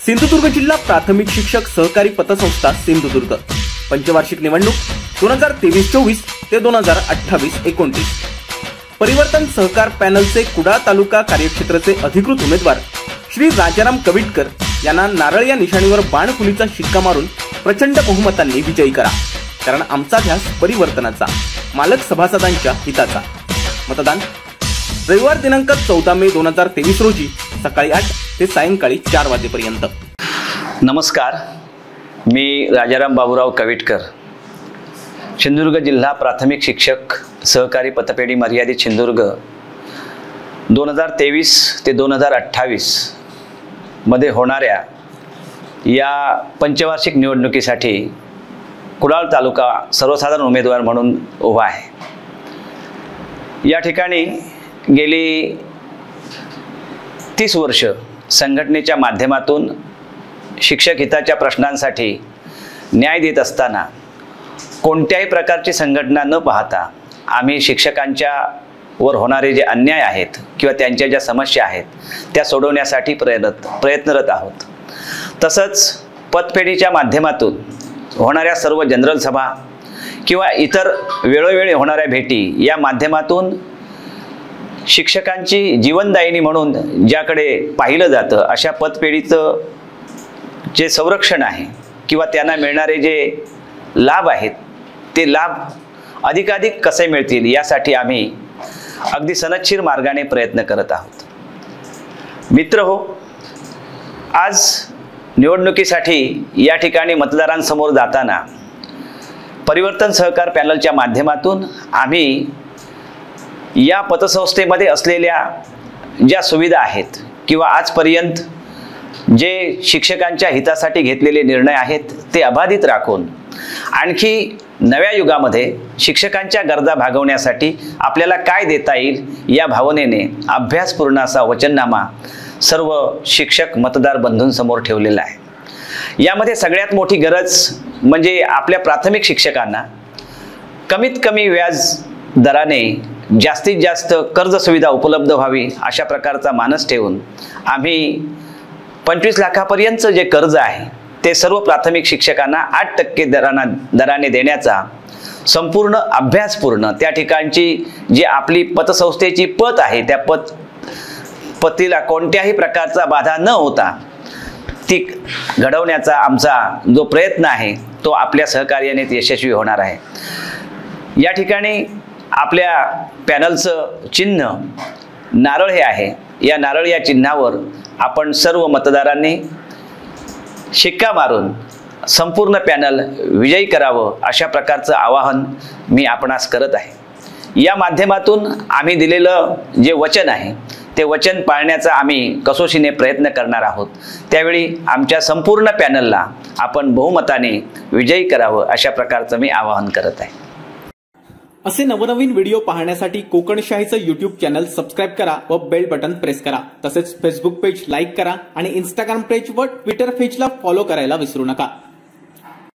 सिंधुदुर्ग जिल्हा प्राथमिक शिक्षक सहकारी पतसंस्था सिंधुदुर्ग पंचवार्षिक निवडणूक 2023-24 ते 2028-29 परिवर्तन सहकार पॅनलचे कुडाळ तालुका कार्यक्षेत्राचे अधिकृत उमेदवार श्री राजाराम कविटकर यांना नारळ या निशाणीवर बाणफुलीचा शिक्का मारून प्रचंड बहुमतांनी विजयी करा, कारण आमचा ध्यास परिवर्तनाचा, मालक सभासदांच्या हिताचा। मतदान रविवार दिनांक 14 मे 2023 रोजी सकाळी 8 ते सायंकाळी 4 वाजेपर्यंत। नमस्कार, मी राजाराम बाबूराव कविटकर, सिंधुदुर्ग जिल्हा प्राथमिक शिक्षक सहकारी पतपेढी मर्यादित सिंधुदुर्ग 2023 ते 2028 मध्ये होणाऱ्या या पंचवार्षिक निवडणुकीसाठी कुडाळ तालुका सर्वसाधारण उमेदवार म्हणून उभा आहे। या ठिकाणी गेली 30 वर्ष संघटनेच्या माध्यमातून शिक्षक हिताच्या प्रश्नांसाठी न्याय देत असताना कोणत्याही प्रकारची संघटना न पाहता आम्ही शिक्षकांच्या वर होणारे जे अन्याय आहेत किंवा त्यांच्या ज्या समस्या आहेत त्या सोडवण्यासाठी प्रयत्नरत आहोत। तसंच पतपेढीच्या माध्यमातून होणाऱ्या सर्व जनरल सभा किंवा इतर वेळोवेळी होणाऱ्या भेटी या माध्यमातून शिक्षकांची जीवनदायिनी म्हणून ज्याकडे पाहिलं जातं अशा पतपेढीचं जे संरक्षण आहे किंवा त्यांना मिळणारे जे लाभ आहेत ते लाभ अधिकाधिक कसे मिळतील यासाठी आम्ही अगदी सनदशीर मार्गाने प्रयत्न करत आहोत। मित्रहो, आज निवडणुकीसाठी या ठिकाणी मतदारांसमोर जाताना परिवर्तन सहकार पॅनलच्या माध्यमातून आम्ही या पतसंस्थेमध्ये असलेल्या ज्या सुविधा आहेत किंवा आजपर्यंत जे शिक्षकांच्या हितासाठी घेतलेले निर्णय आहेत ते अबाधित राखून आणखी नव्या युगामध्ये शिक्षकांच्या गरजा भागवण्यासाठी आपल्याला काय देता येईल या भावनेने अभ्यासपूर्ण असा वचननामा सर्व शिक्षक मतदार बंधूंसमोर ठेवलेला आहे। यामध्ये सगळ्यात मोठी गरज म्हणजे आपल्या प्राथमिक शिक्षकांना कमीत कमी व्याज दराने जास्तीत जास्त कर्ज सुविधा उपलब्ध व्हावी अशा प्रकारचा मानस ठेवून आम्ही 25 लाखापर्यंतचं जे कर्ज आहे ते सर्व प्राथमिक शिक्षकांना 8% दराने देण्याचा संपूर्ण अभ्यासपूर्ण त्या ठिकाणची जी आपली पतसंस्थेची पत आहे त्या पतीला कोणत्याही प्रकारचा बाधा न होता ती घडवण्याचा आमचा जो प्रयत्न आहे तो आपल्या सहकार्याने यशस्वी होणार आहे। या ठिकाणी आपल्या पॅनलचं चिन्ह नारळ हे आहे। या नारळ या चिन्हावर आपण सर्व मतदारांनी शिक्का मारून संपूर्ण पॅनल विजयी करावं अशा प्रकारचं आवाहन मी आपणास करत आहे। या माध्यमातून आम्ही दिलेलं जे वचन आहे ते वचन पाळण्याचा आम्ही कसोशीने प्रयत्न करणार आहोत। त्यावेळी आमच्या संपूर्ण पॅनलला आपण बहुमताने विजयी करावं अशा प्रकारचं मी आवाहन करत आहे। असे नवनवीन व्हिडिओ पाहण्यासाठी कोकणशाहीचं YouTube चॅनल सबस्क्राइब करा व बेल बटन प्रेस करा। तसेच फेसबुक पेज लाईक करा आणि इंस्टाग्राम पेज व ट्विटर पेजला फॉलो करायला विसरू नका।